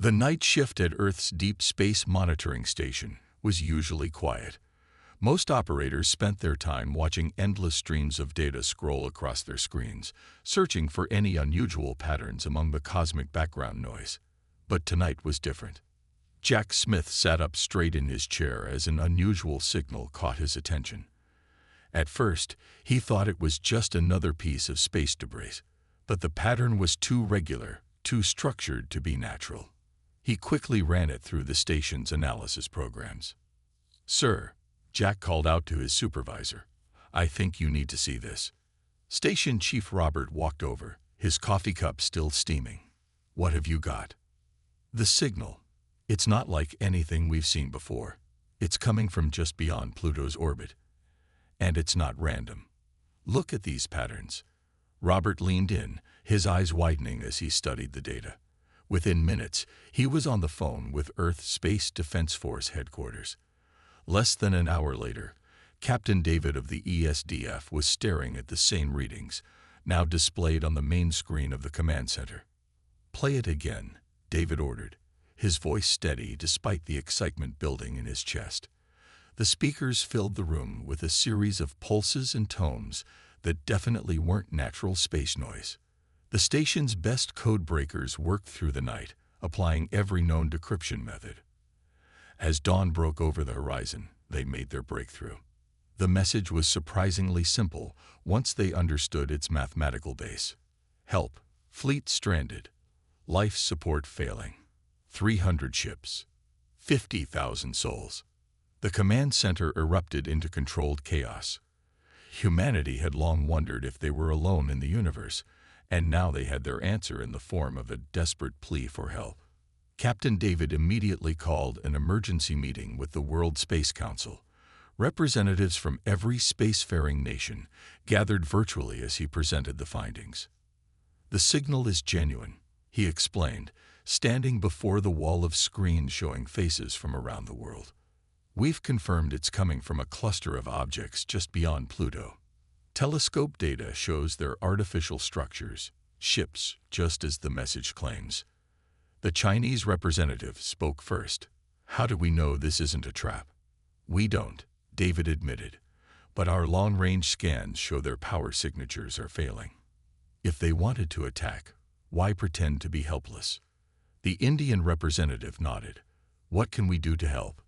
The night shift at Earth's Deep Space Monitoring Station was usually quiet. Most operators spent their time watching endless streams of data scroll across their screens, searching for any unusual patterns among the cosmic background noise. But tonight was different. Jack Smith sat up straight in his chair as an unusual signal caught his attention. At first, he thought it was just another piece of space debris, but the pattern was too regular, too structured to be natural. He quickly ran it through the station's analysis programs. "Sir," Jack called out to his supervisor, "I think you need to see this." Station Chief Robert walked over, his coffee cup still steaming. "What have you got?" "The signal. It's not like anything we've seen before. It's coming from just beyond Pluto's orbit. And it's not random. Look at these patterns." Robert leaned in, his eyes widening as he studied the data. Within minutes, he was on the phone with Earth Space Defense Force headquarters. Less than an hour later, Captain David of the ESDF was staring at the same readings, now displayed on the main screen of the command center. "Play it again," David ordered, his voice steady despite the excitement building in his chest. The speakers filled the room with a series of pulses and tones that definitely weren't natural space noise. The station's best code breakers worked through the night, applying every known decryption method. As dawn broke over the horizon, they made their breakthrough. The message was surprisingly simple once they understood its mathematical base. Help, fleet stranded, life support failing, 300 ships, 50,000 souls. The command center erupted into controlled chaos. Humanity had long wondered if they were alone in the universe, and now they had their answer in the form of a desperate plea for help. Captain David immediately called an emergency meeting with the World Space Council. Representatives from every spacefaring nation gathered virtually as he presented the findings. "The signal is genuine," he explained, standing before the wall of screens showing faces from around the world. "We've confirmed it's coming from a cluster of objects just beyond Pluto. Telescope data shows they're artificial structures, ships, just as the message claims." The Chinese representative spoke first. "How do we know this isn't a trap?" "We don't," David admitted, "but our long-range scans show their power signatures are failing. If they wanted to attack, why pretend to be helpless?" The Indian representative nodded. "What can we do to help?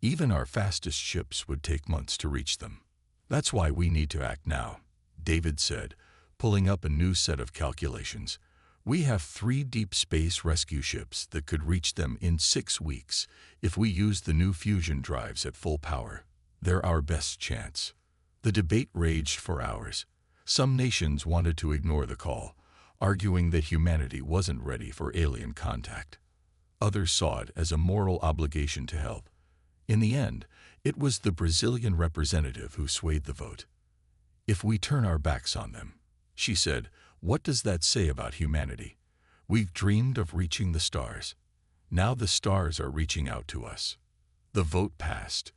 Even our fastest ships would take months to reach them. That's why we need to act now," David said, pulling up a new set of calculations. "We have 3 deep space rescue ships that could reach them in 6 weeks if we use the new fusion drives at full power. They're our best chance." The debate raged for hours. Some nations wanted to ignore the call, arguing that humanity wasn't ready for alien contact. Others saw it as a moral obligation to help. In the end, it was the Brazilian representative who swayed the vote. "If we turn our backs on them," she said, "what does that say about humanity? We've dreamed of reaching the stars. Now the stars are reaching out to us." The vote passed.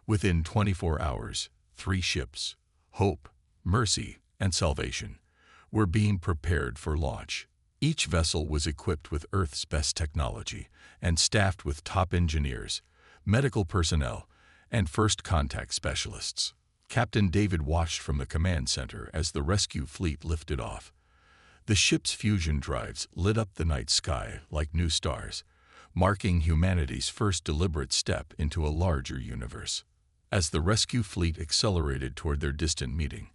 Within 24 hours, 3 ships, Hope, Mercy, and Salvation, were being prepared for launch. Each vessel was equipped with Earth's best technology and staffed with top engineers, medical personnel, and first contact specialists. Captain David watched from the command center as the rescue fleet lifted off. The ship's fusion drives lit up the night sky like new stars, marking humanity's first deliberate step into a larger universe. As the rescue fleet accelerated toward their distant meeting,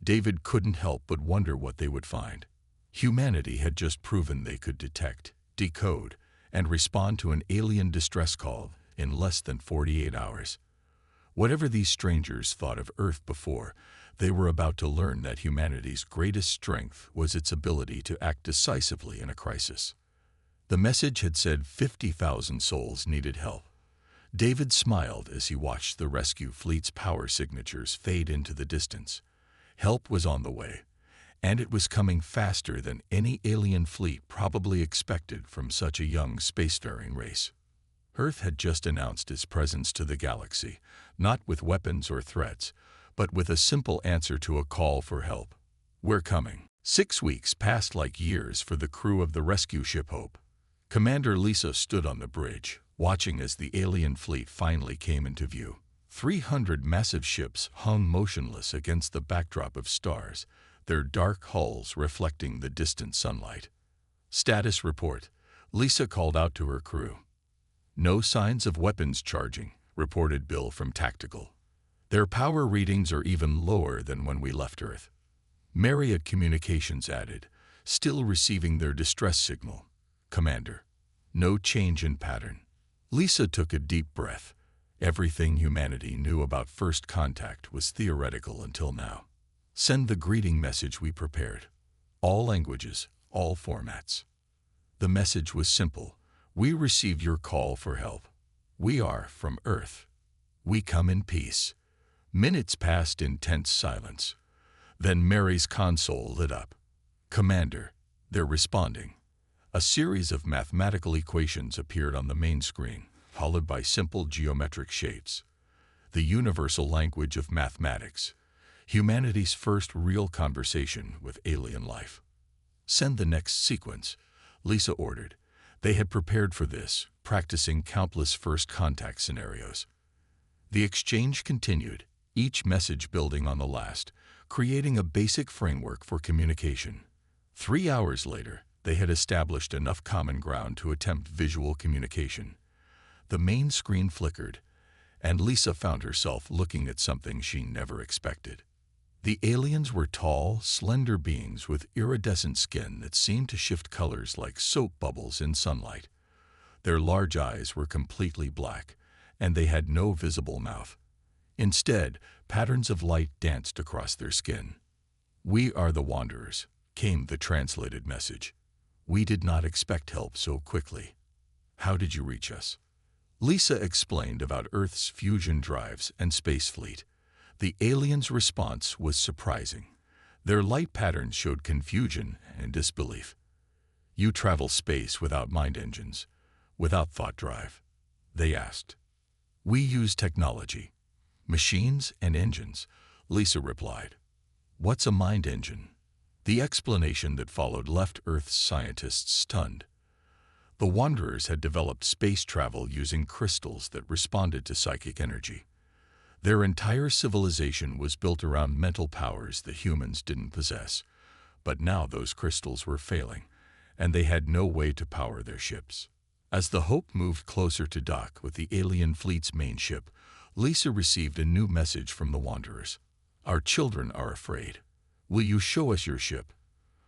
David couldn't help but wonder what they would find. Humanity had just proven they could detect, decode, and respond to an alien distress call in less than 48 hours. Whatever these strangers thought of Earth before, they were about to learn that humanity's greatest strength was its ability to act decisively in a crisis. The message had said 50,000 souls needed help. David smiled as he watched the rescue fleet's power signatures fade into the distance. Help was on the way, and it was coming faster than any alien fleet probably expected from such a young spacefaring race. Earth had just announced its presence to the galaxy, not with weapons or threats, but with a simple answer to a call for help. "We're coming." 6 weeks passed like years for the crew of the rescue ship Hope. Commander Lisa stood on the bridge, watching as the alien fleet finally came into view. 300 massive ships hung motionless against the backdrop of stars, their dark hulls reflecting the distant sunlight. "Status report," Lisa called out to her crew. "No signs of weapons charging," reported Bill from Tactical. "Their power readings are even lower than when we left Earth." Mary at Communications added, "Still receiving their distress signal, Commander. No change in pattern." Lisa took a deep breath. Everything humanity knew about first contact was theoretical until now. "Send the greeting message we prepared. All languages, all formats." The message was simple. "We received your call for help. We are from Earth. We come in peace." Minutes passed in tense silence. Then Mary's console lit up. "Commander, they're responding." A series of mathematical equations appeared on the main screen, followed by simple geometric shapes. The universal language of mathematics. Humanity's first real conversation with alien life. "Send the next sequence," Lisa ordered. They had prepared for this, practicing countless first contact scenarios. The exchange continued, each message building on the last, creating a basic framework for communication. 3 hours later, they had established enough common ground to attempt visual communication. The main screen flickered, and Lisa found herself looking at something she never expected. The aliens were tall, slender beings with iridescent skin that seemed to shift colors like soap bubbles in sunlight. Their large eyes were completely black, and they had no visible mouth. Instead, patterns of light danced across their skin. "We are the Wanderers," came the translated message. "We did not expect help so quickly. How did you reach us?" Lisa explained about Earth's fusion drives and space fleet. The aliens' response was surprising. Their light patterns showed confusion and disbelief. "You travel space without mind engines, without thought drive?" they asked. "We use technology, machines and engines," Lisa replied. "What's a mind engine?" The explanation that followed left Earth's scientists stunned. The Wanderers had developed space travel using crystals that responded to psychic energy. Their entire civilization was built around mental powers that humans didn't possess. But now those crystals were failing, and they had no way to power their ships. As the Hope moved closer to dock with the alien fleet's main ship, Lisa received a new message from the Wanderers. "Our children are afraid. Will you show us your ship?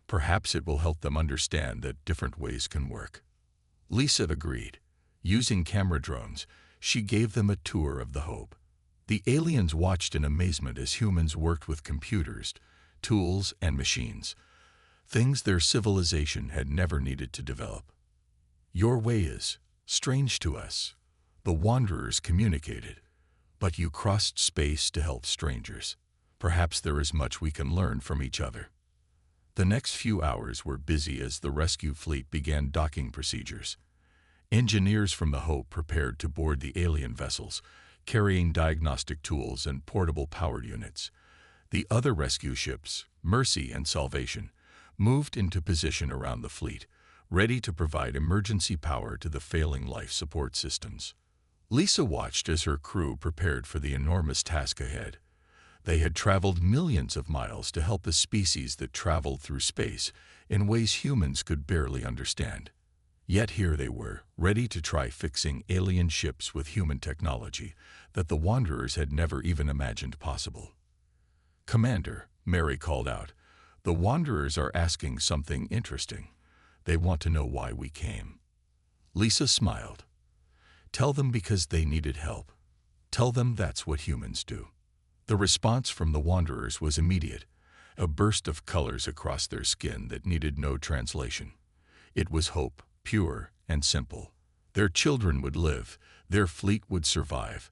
Perhaps it will help them understand that different ways can work." Lisa agreed. Using camera drones, she gave them a tour of the Hope. The aliens watched in amazement as humans worked with computers, tools, and machines, things their civilization had never needed to develop. "Your way is strange to us," the Wanderers communicated. "But you crossed space to help strangers. Perhaps there is much we can learn from each other." The next few hours were busy as the rescue fleet began docking procedures. Engineers from the Hope prepared to board the alien vessels, carrying diagnostic tools and portable powered units. The other rescue ships, Mercy and Salvation, moved into position around the fleet, ready to provide emergency power to the failing life support systems. Lisa watched as her crew prepared for the enormous task ahead. They had traveled millions of miles to help a species that traveled through space in ways humans could barely understand. Yet here they were, ready to try fixing alien ships with human technology that the Wanderers had never even imagined possible. "Commander," Mary called out, "the Wanderers are asking something interesting. They want to know why we came." Lisa smiled. "Tell them because they needed help. Tell them that's what humans do." The response from the Wanderers was immediate, a burst of colors across their skin that needed no translation. It was hope, pure and simple. Their children would live, their fleet would survive,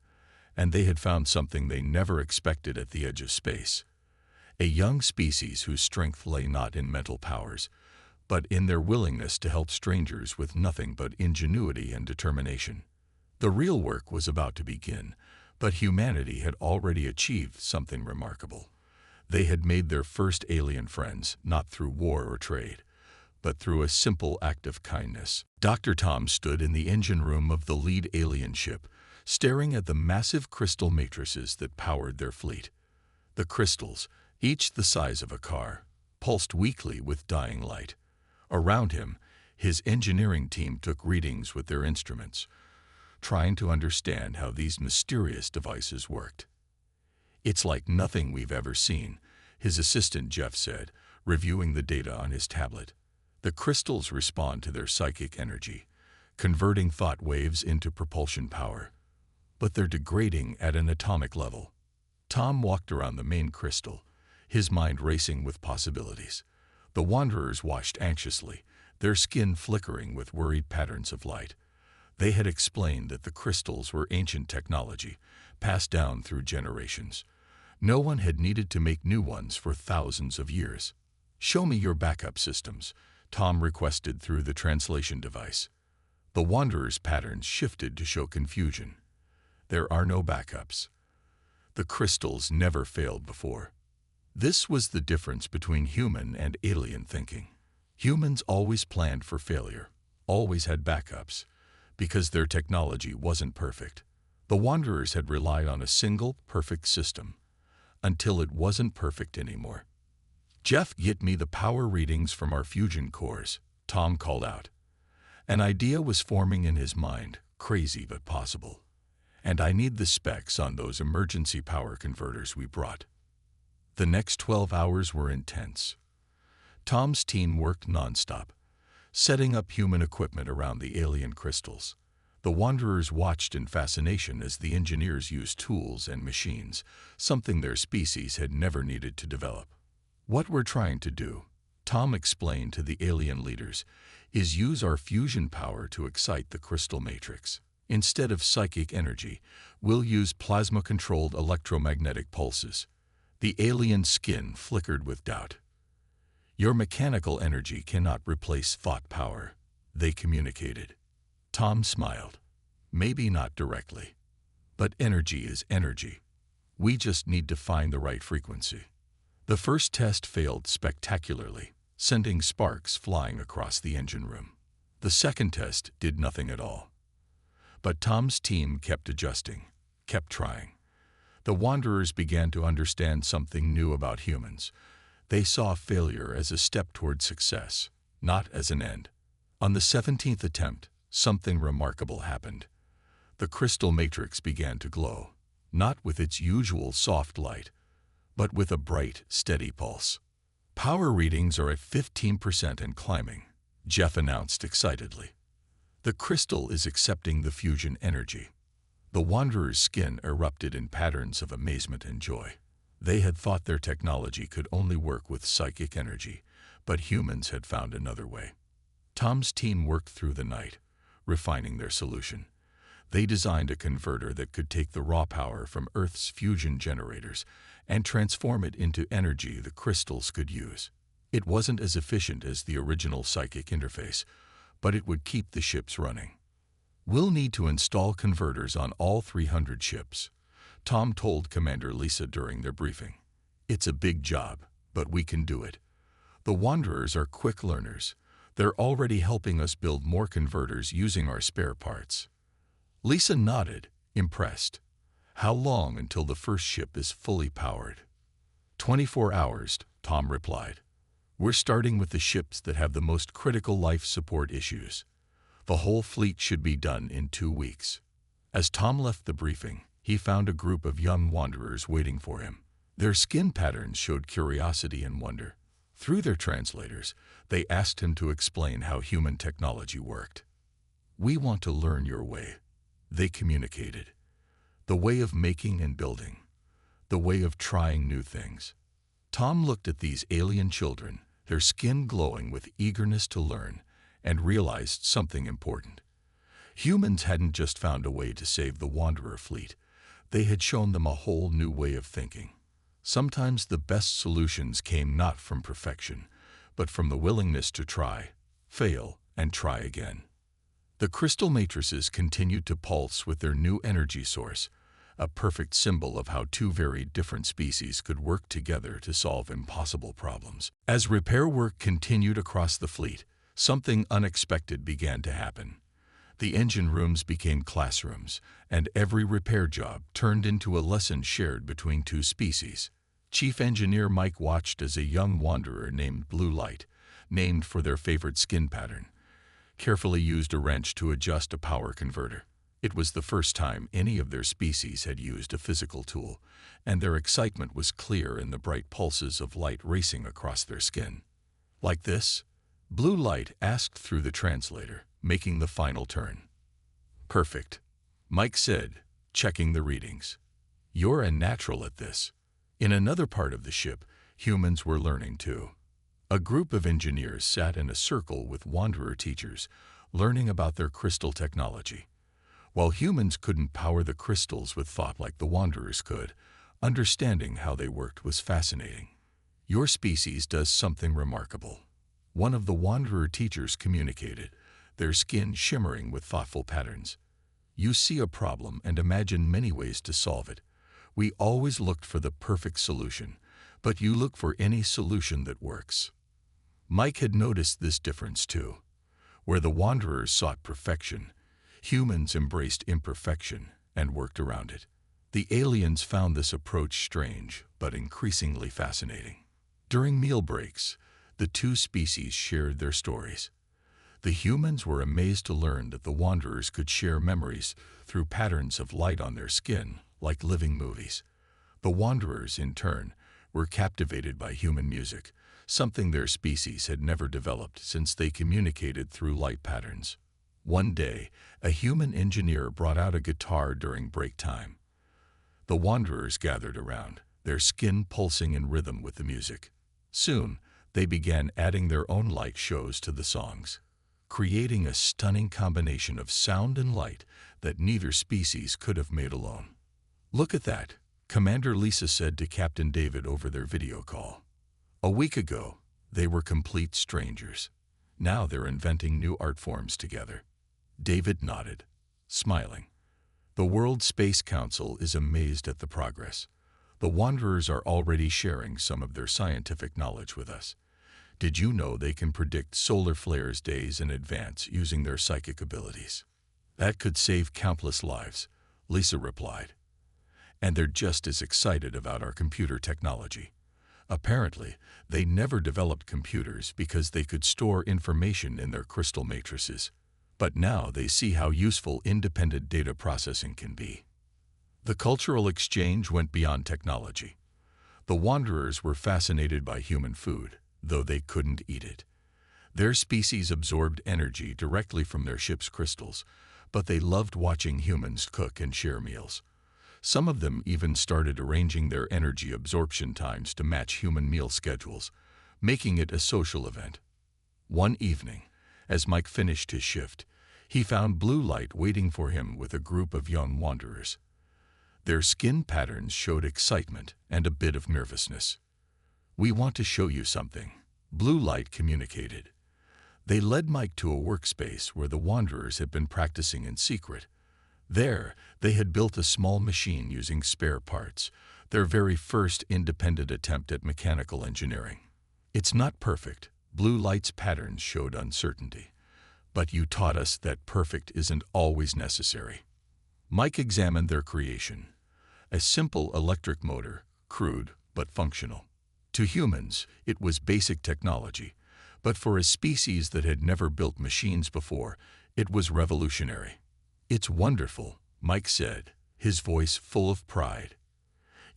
and they had found something they never expected at the edge of space. A young species whose strength lay not in mental powers, but in their willingness to help strangers with nothing but ingenuity and determination. The real work was about to begin, but humanity had already achieved something remarkable. They had made their first alien friends, not through war or trade, but through a simple act of kindness. Dr. Tom stood in the engine room of the lead alien ship, staring at the massive crystal matrices that powered their fleet. The crystals, each the size of a car, pulsed weakly with dying light. Around him, his engineering team took readings with their instruments, trying to understand how these mysterious devices worked. "It's like nothing we've ever seen," his assistant Jeff said, reviewing the data on his tablet. "The crystals respond to their psychic energy, converting thought waves into propulsion power. But they're degrading at an atomic level." Tom walked around the main crystal, his mind racing with possibilities. The Wanderers watched anxiously, their skin flickering with worried patterns of light. They had explained that the crystals were ancient technology, passed down through generations. No one had needed to make new ones for thousands of years. "Show me your backup systems," Tom requested through the translation device. The Wanderers' patterns shifted to show confusion. "There are no backups. The crystals never failed before." This was the difference between human and alien thinking. Humans always planned for failure, always had backups, because their technology wasn't perfect. The Wanderers had relied on a single, perfect system, until it wasn't perfect anymore. "Jeff, get me the power readings from our fusion cores," Tom called out. An idea was forming in his mind, crazy but possible. "And I need the specs on those emergency power converters we brought." The next 12 hours were intense. Tom's team worked nonstop, setting up human equipment around the alien crystals. The Wanderers watched in fascination as the engineers used tools and machines, something their species had never needed to develop. "What we're trying to do," Tom explained to the alien leaders, "is use our fusion power to excite the crystal matrix. Instead of psychic energy, we'll use plasma-controlled electromagnetic pulses." The alien skin flickered with doubt. "Your mechanical energy cannot replace thought power," they communicated. Tom smiled. "Maybe not directly. But energy is energy. We just need to find the right frequency." The first test failed spectacularly, sending sparks flying across the engine room. The second test did nothing at all. But Tom's team kept adjusting, kept trying. The Wanderers began to understand something new about humans. They saw failure as a step toward success, not as an end. On the 17th attempt, something remarkable happened. The crystal matrix began to glow, not with its usual soft light, but with a bright, steady pulse. "Power readings are at 15% and climbing," Jeff announced excitedly. "The crystal is accepting the fusion energy." The Wanderer's skin erupted in patterns of amazement and joy. They had thought their technology could only work with psychic energy, but humans had found another way. Tom's team worked through the night, refining their solution. They designed a converter that could take the raw power from Earth's fusion generators and transform it into energy the crystals could use. It wasn't as efficient as the original psychic interface, but it would keep the ships running. "We'll need to install converters on all 300 ships," Tom told Commander Lisa during their briefing. "It's a big job, but we can do it. The Wanderers are quick learners. They're already helping us build more converters using our spare parts." Lisa nodded, impressed. "How long until the first ship is fully powered?" 24 hours, Tom replied. "We're starting with the ships that have the most critical life support issues. The whole fleet should be done in 2 weeks." As Tom left the briefing, he found a group of young Wanderers waiting for him. Their skin patterns showed curiosity and wonder. Through their translators, they asked him to explain how human technology worked. "We want to learn your way," they communicated. "The way of making and building. The way of trying new things." Tom looked at these alien children, their skin glowing with eagerness to learn, and realized something important. Humans hadn't just found a way to save the Wanderer fleet. They had shown them a whole new way of thinking. Sometimes the best solutions came not from perfection, but from the willingness to try, fail, and try again. The crystal matrices continued to pulse with their new energy source, a perfect symbol of how two very different species could work together to solve impossible problems. As repair work continued across the fleet, something unexpected began to happen. The engine rooms became classrooms, and every repair job turned into a lesson shared between two species. Chief Engineer Mike watched as a young wanderer named Blue Light, named for their favorite skin pattern, carefully used a wrench to adjust a power converter. It was the first time any of their species had used a physical tool, and their excitement was clear in the bright pulses of light racing across their skin. "Like this?" Blue Light asked through the translator, making the final turn. "Perfect," Mike said, checking the readings. "You're a natural at this." In another part of the ship, humans were learning too. A group of engineers sat in a circle with wanderer teachers, learning about their crystal technology. While humans couldn't power the crystals with thought like the wanderers could, understanding how they worked was fascinating. "Your species does something remarkable," one of the wanderer teachers communicated, their skin shimmering with thoughtful patterns. "You see a problem and imagine many ways to solve it. We always looked for the perfect solution, but you look for any solution that works." Mike had noticed this difference too. Where the wanderers sought perfection, humans embraced imperfection and worked around it. The aliens found this approach strange, but increasingly fascinating. During meal breaks, the two species shared their stories. The humans were amazed to learn that the wanderers could share memories through patterns of light on their skin, like living movies. The wanderers, in turn, were captivated by human music, something their species had never developed since they communicated through light patterns. One day, a human engineer brought out a guitar during break time. The wanderers gathered around, their skin pulsing in rhythm with the music. Soon, they began adding their own light shows to the songs, creating a stunning combination of sound and light that neither species could have made alone. "Look at that," Commander Lisa said to Captain David over their video call. "A week ago, they were complete strangers. Now they're inventing new art forms together." David nodded, smiling. The World Space Council is amazed at the progress. The wanderers are already sharing some of their scientific knowledge with us. Did you know they can predict solar flares days in advance using their psychic abilities? That could save countless lives, Lisa replied. And they're just as excited about our computer technology. Apparently, they never developed computers because they could store information in their crystal matrices. But now they see how useful independent data processing can be. The cultural exchange went beyond technology. The wanderers were fascinated by human food, though they couldn't eat it. Their species absorbed energy directly from their ship's crystals, but they loved watching humans cook and share meals. Some of them even started arranging their energy absorption times to match human meal schedules, making it a social event. One evening, as Mike finished his shift, he found Blue Light waiting for him with a group of young wanderers. Their skin patterns showed excitement and a bit of nervousness. "We want to show you something," Blue Light communicated. They led Mike to a workspace where the wanderers had been practicing in secret. There, they had built a small machine using spare parts, their very first independent attempt at mechanical engineering. "It's not perfect," Blue Light's patterns showed uncertainty. "But you taught us that perfect isn't always necessary." Mike examined their creation. A simple electric motor, crude but functional. To humans, it was basic technology, but for a species that had never built machines before, it was revolutionary. "It's wonderful," Mike said, his voice full of pride.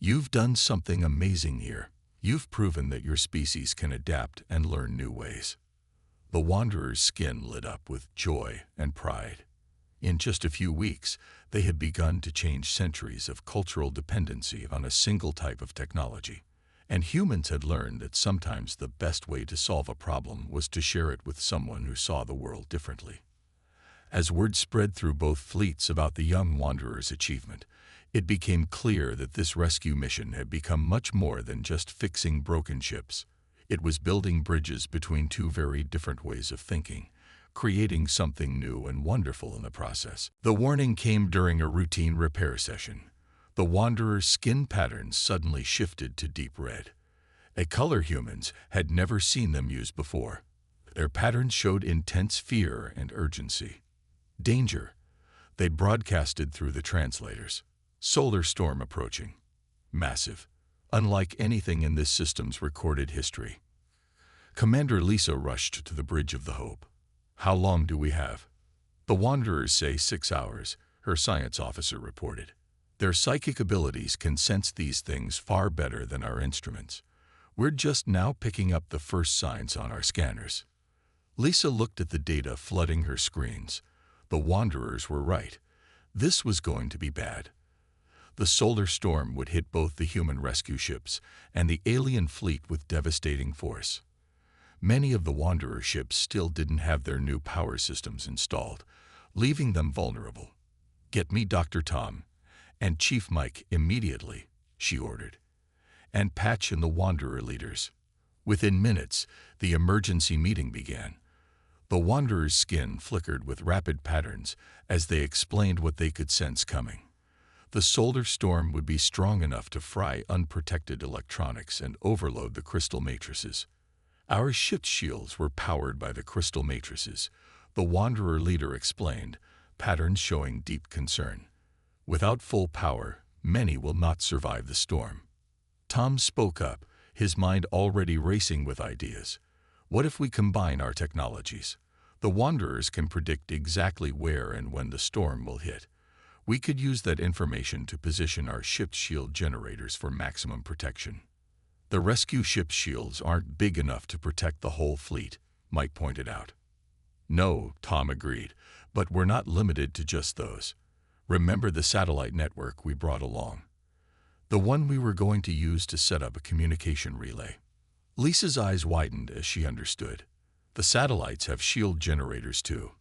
"You've done something amazing here. You've proven that your species can adapt and learn new ways." The wanderer's skin lit up with joy and pride. In just a few weeks, they had begun to change centuries of cultural dependency on a single type of technology. And humans had learned that sometimes the best way to solve a problem was to share it with someone who saw the world differently. As word spread through both fleets about the young wanderer's achievement, it became clear that this rescue mission had become much more than just fixing broken ships. It was building bridges between two very different ways of thinking, creating something new and wonderful in the process. The warning came during a routine repair session. The Wanderer's skin patterns suddenly shifted to deep red, a color humans had never seen them use before. Their patterns showed intense fear and urgency. Danger, they'd broadcasted through the translators. Solar storm approaching. Massive, unlike anything in this system's recorded history. Commander Lisa rushed to the Bridge of the Hope. How long do we have? The Wanderers say 6 hours, her science officer reported. Their psychic abilities can sense these things far better than our instruments. We're just now picking up the first signs on our scanners. Lisa looked at the data flooding her screens. The Wanderers were right. This was going to be bad. The solar storm would hit both the human rescue ships and the alien fleet with devastating force. Many of the Wanderer ships still didn't have their new power systems installed, leaving them vulnerable. "Get me Dr. Tom and Chief Mike immediately," she ordered, "and patch in the Wanderer leaders." Within minutes, the emergency meeting began. The Wanderer's skin flickered with rapid patterns as they explained what they could sense coming. The solar storm would be strong enough to fry unprotected electronics and overload the crystal matrices. Our ship's shields were powered by the crystal matrices, the Wanderer leader explained, patterns showing deep concern. Without full power, many will not survive the storm. Tom spoke up, his mind already racing with ideas. What if we combine our technologies? The Wanderers can predict exactly where and when the storm will hit. We could use that information to position our ship's shield generators for maximum protection. The rescue ship's shields aren't big enough to protect the whole fleet, Mike pointed out. No, Tom agreed, but we're not limited to just those. Remember the satellite network we brought along? The one we were going to use to set up a communication relay. Lisa's eyes widened as she understood. The satellites have shield generators too,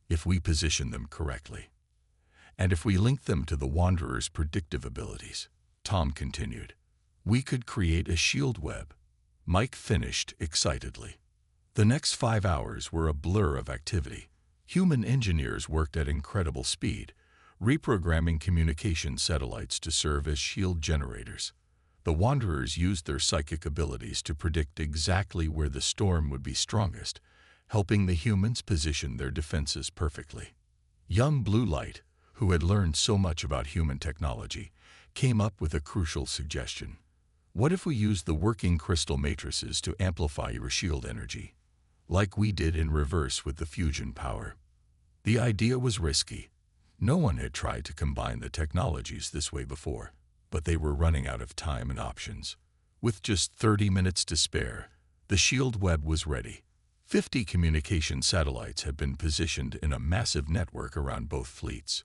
if we position them correctly. And if we link them to the Wanderer's predictive abilities, Tom continued, we could create a shield web. Mike finished excitedly. The next 5 hours were a blur of activity. Human engineers worked at incredible speed, reprogramming communication satellites to serve as shield generators. The Wanderers used their psychic abilities to predict exactly where the storm would be strongest, helping the humans position their defenses perfectly. Young Blue Light, who had learned so much about human technology, came up with a crucial suggestion. What if we used the working crystal matrices to amplify your shield energy, like we did in reverse with the fusion power? The idea was risky. No one had tried to combine the technologies this way before, but they were running out of time and options. With just 30 minutes to spare, the shield web was ready. 50 communication satellites had been positioned in a massive network around both fleets.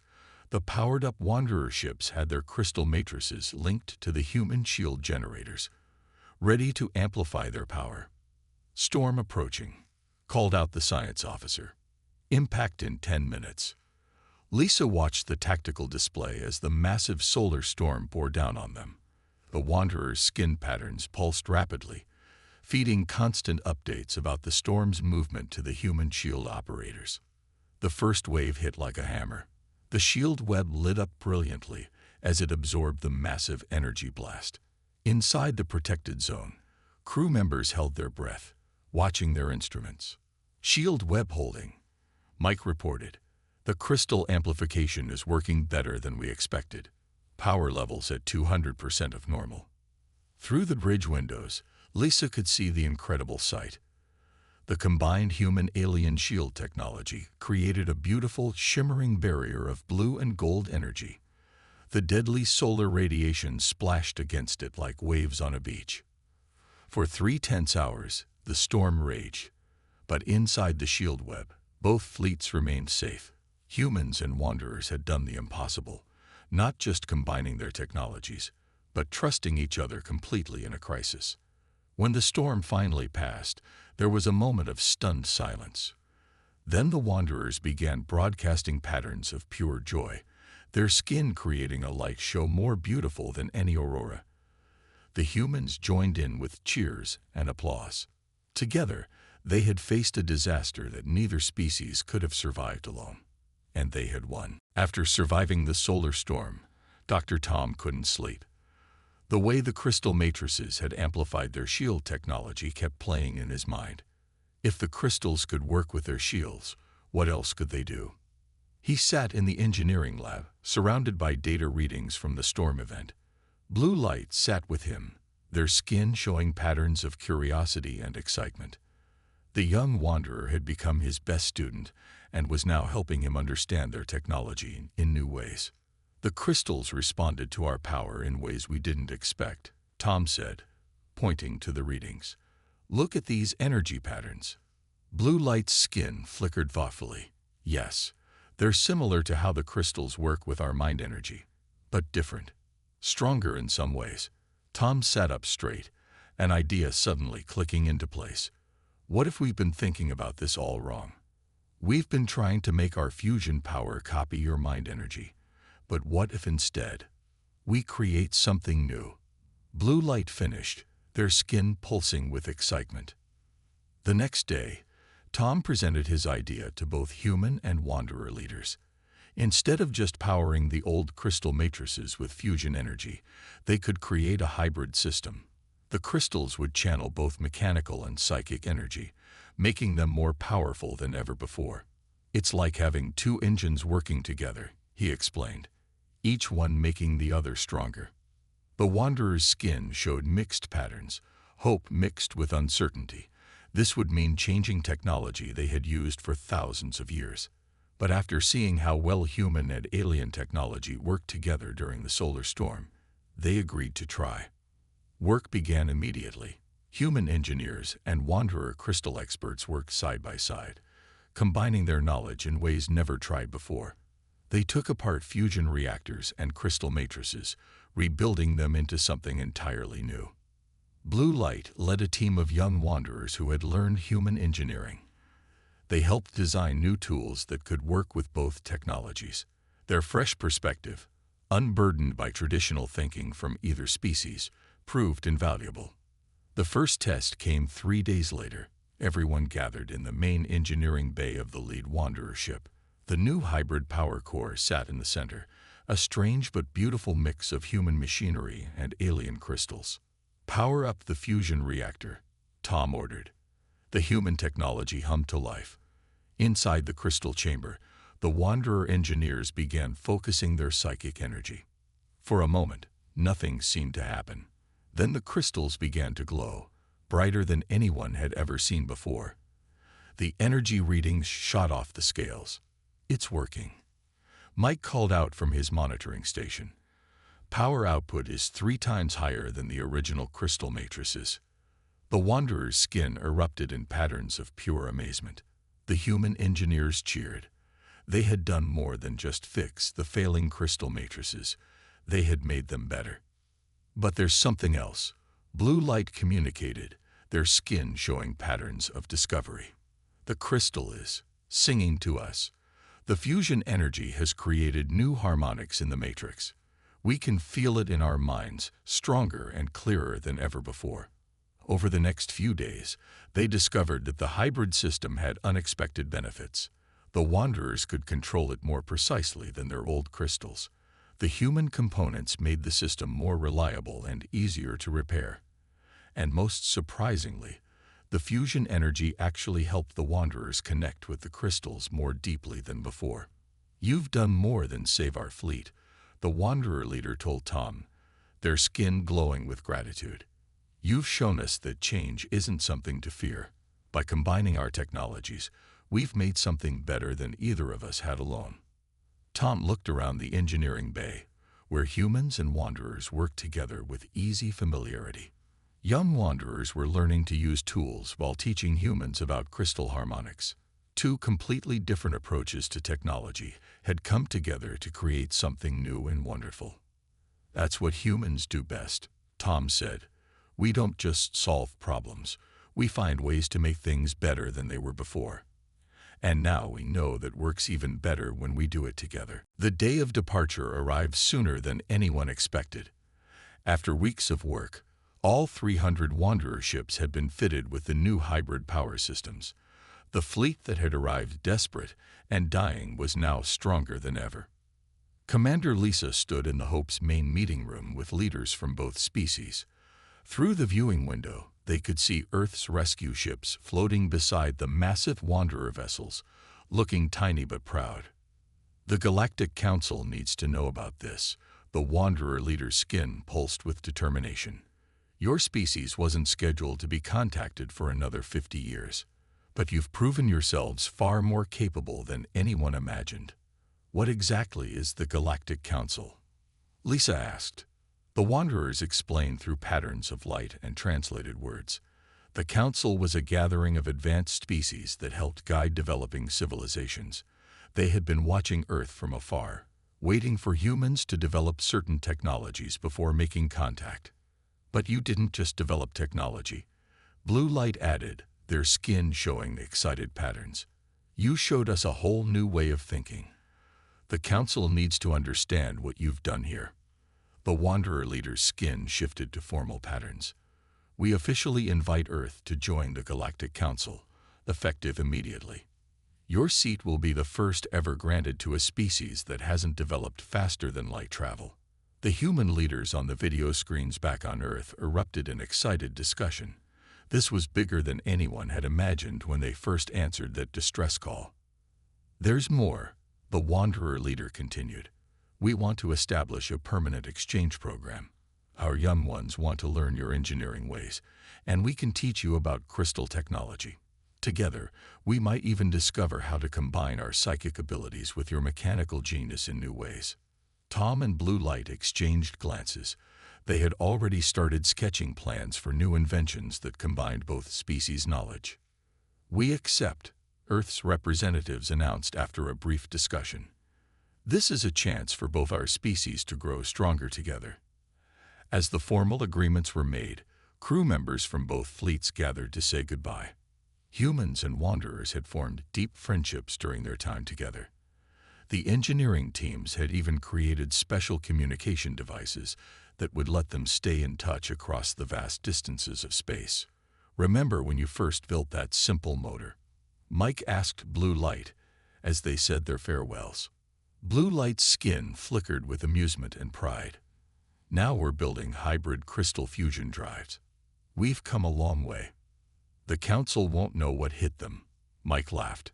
The powered-up Wanderer ships had their crystal matrices linked to the human shield generators, ready to amplify their power. "Storm approaching," called out the science officer. "Impact in 10 minutes." Lisa watched the tactical display as the massive solar storm bore down on them. The Wanderer's skin patterns pulsed rapidly, feeding constant updates about the storm's movement to the human shield operators. The first wave hit like a hammer. The shield web lit up brilliantly as it absorbed the massive energy blast. Inside the protected zone, crew members held their breath, watching their instruments. "Shield web holding," Mike reported. "The crystal amplification is working better than we expected. Power levels at 200% of normal." Through the bridge windows, Lisa could see the incredible sight. The combined human-alien shield technology created a beautiful, shimmering barrier of blue and gold energy. The deadly solar radiation splashed against it like waves on a beach. For 3 tense hours, the storm raged. But inside the shield web, both fleets remained safe. Humans and Wanderers had done the impossible, not just combining their technologies, but trusting each other completely in a crisis. When the storm finally passed, there was a moment of stunned silence. Then the Wanderers began broadcasting patterns of pure joy, their skin creating a light show more beautiful than any aurora. The humans joined in with cheers and applause. Together, they had faced a disaster that neither species could have survived alone. And they had won. After surviving the solar storm, Dr. Tom couldn't sleep. The way the crystal matrices had amplified their shield technology kept playing in his mind. If the crystals could work with their shields, what else could they do? He sat in the engineering lab, surrounded by data readings from the storm event. Blue light sat with him, their skin showing patterns of curiosity and excitement. The young wanderer had become his best student and was now helping him understand their technology in new ways. The crystals responded to our power in ways we didn't expect, Tom said, pointing to the readings. Look at these energy patterns. Blue light's skin flickered thoughtfully. Yes, they're similar to how the crystals work with our mind energy, but different. Stronger in some ways. Tom sat up straight, an idea suddenly clicking into place. What if we've been thinking about this all wrong? We've been trying to make our fusion power copy your mind energy. But what if instead we create something new? Blue light finished, their skin pulsing with excitement. The next day, Tom presented his idea to both human and wanderer leaders. Instead of just powering the old crystal matrices with fusion energy, they could create a hybrid system. The crystals would channel both mechanical and psychic energy, making them more powerful than ever before. It's like having two engines working together, he explained, each one making the other stronger. The wanderer's skin showed mixed patterns, hope mixed with uncertainty. This would mean changing technology they had used for thousands of years. But after seeing how well human and alien technology worked together during the solar storm, they agreed to try. Work began immediately. Human engineers and wanderer crystal experts worked side by side, combining their knowledge in ways never tried before. They took apart fusion reactors and crystal matrices, rebuilding them into something entirely new. Blue Light led a team of young wanderers who had learned human engineering. They helped design new tools that could work with both technologies. Their fresh perspective, unburdened by traditional thinking from either species, proved invaluable. The first test came 3 days later. Everyone gathered in the main engineering bay of the lead wanderer ship. The new hybrid power core sat in the center, a strange but beautiful mix of human machinery and alien crystals. Power up the fusion reactor, Tom ordered. The human technology hummed to life. Inside the crystal chamber, the wanderer engineers began focusing their psychic energy. For a moment, nothing seemed to happen. Then the crystals began to glow, brighter than anyone had ever seen before. The energy readings shot off the scales. It's working. Mike called out from his monitoring station. Power output is 3 times higher than the original crystal matrices. The wanderer's skin erupted in patterns of pure amazement. The human engineers cheered. They had done more than just fix the failing crystal matrices. They had made them better. But there's something else. Blue Light communicated, their skin showing patterns of discovery. The crystal is singing to us. The fusion energy has created new harmonics in the matrix. We can feel it in our minds, stronger and clearer than ever before. Over the next few days, they discovered that the hybrid system had unexpected benefits. The wanderers could control it more precisely than their old crystals. The human components made the system more reliable and easier to repair. And most surprisingly, the fusion energy actually helped the wanderers connect with the crystals more deeply than before. You've done more than save our fleet, the wanderer leader told Tom, their skin glowing with gratitude. You've shown us that change isn't something to fear. By combining our technologies, we've made something better than either of us had alone. Tom looked around the engineering bay, where humans and wanderers worked together with easy familiarity. Young wanderers were learning to use tools while teaching humans about crystal harmonics. 2 completely different approaches to technology had come together to create something new and wonderful. That's what humans do best, Tom said. We don't just solve problems, we find ways to make things better than they were before. And now we know that works even better when we do it together. The day of departure arrived sooner than anyone expected. After weeks of work, all 300 wanderer ships had been fitted with the new hybrid power systems. The fleet that had arrived desperate and dying was now stronger than ever. Commander Lisa stood in the Hope's main meeting room with leaders from both species. Through the viewing window, they could see Earth's rescue ships floating beside the massive Wanderer vessels, looking tiny but proud. The Galactic Council needs to know about this. The Wanderer leader's skin pulsed with determination. Your species wasn't scheduled to be contacted for another 50 years, but you've proven yourselves far more capable than anyone imagined. What exactly is the Galactic Council? Lisa asked. The Wanderers explained through patterns of light and translated words. The Council was a gathering of advanced species that helped guide developing civilizations. They had been watching Earth from afar, waiting for humans to develop certain technologies before making contact. But you didn't just develop technology. Blue Light added, their skin showing excited patterns. You showed us a whole new way of thinking. The Council needs to understand what you've done here. The Wanderer leader's skin shifted to formal patterns. We officially invite Earth to join the Galactic Council, effective immediately. Your seat will be the first ever granted to a species that hasn't developed faster than light travel. The human leaders on the video screens back on Earth erupted in excited discussion. This was bigger than anyone had imagined when they first answered that distress call. There's more, the Wanderer leader continued. We want to establish a permanent exchange program. Our young ones want to learn your engineering ways, and we can teach you about crystal technology. Together, we might even discover how to combine our psychic abilities with your mechanical genius in new ways. Tom and Blue Light exchanged glances. They had already started sketching plans for new inventions that combined both species' knowledge. We accept, Earth's representatives announced after a brief discussion. This is a chance for both our species to grow stronger together. As the formal agreements were made, crew members from both fleets gathered to say goodbye. Humans and Wanderers had formed deep friendships during their time together. The engineering teams had even created special communication devices that would let them stay in touch across the vast distances of space. Remember when you first built that simple motor? Mike asked Blue Light as they said their farewells. Blue Light's skin flickered with amusement and pride. Now we're building hybrid crystal fusion drives. We've come a long way. The Council won't know what hit them, Mike laughed.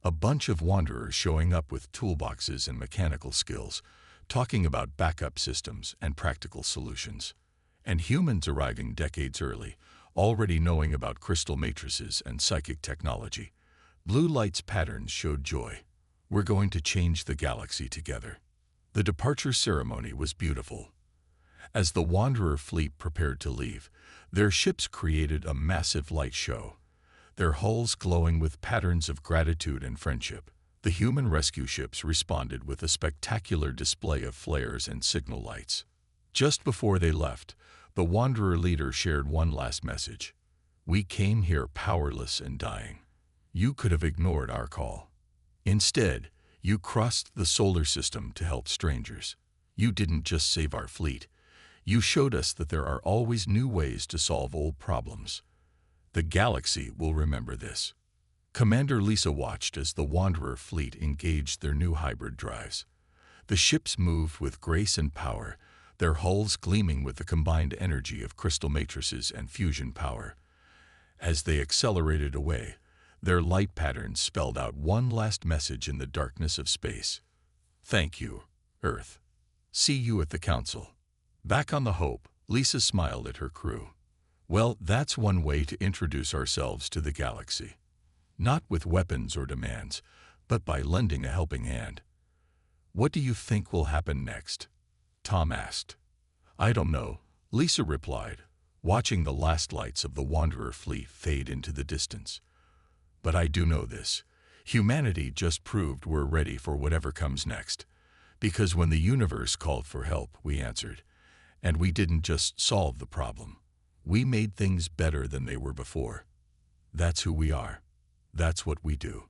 A bunch of Wanderers showing up with toolboxes and mechanical skills, talking about backup systems and practical solutions. And humans arriving decades early, already knowing about crystal matrices and psychic technology. Blue Light's patterns showed joy. We're going to change the galaxy together. The departure ceremony was beautiful. As the Wanderer fleet prepared to leave, their ships created a massive light show, their hulls glowing with patterns of gratitude and friendship. The human rescue ships responded with a spectacular display of flares and signal lights. Just before they left, the Wanderer leader shared one last message. We came here powerless and dying. You could have ignored our call. Instead, you crossed the solar system to help strangers. You didn't just save our fleet. You showed us that there are always new ways to solve old problems. The galaxy will remember this. Commander Lisa watched as the Wanderer fleet engaged their new hybrid drives. The ships moved with grace and power, their hulls gleaming with the combined energy of crystal matrices and fusion power. As they accelerated away, their light patterns spelled out one last message in the darkness of space. Thank you, Earth. See you at the Council. Back on the Hope, Lisa smiled at her crew. Well, that's one way to introduce ourselves to the galaxy. Not with weapons or demands, but by lending a helping hand. What do you think will happen next? Tom asked. I don't know, Lisa replied, watching the last lights of the Wanderer fleet fade into the distance. But I do know this. Humanity just proved we're ready for whatever comes next. Because when the universe called for help, we answered. And we didn't just solve the problem. We made things better than they were before. That's who we are. That's what we do.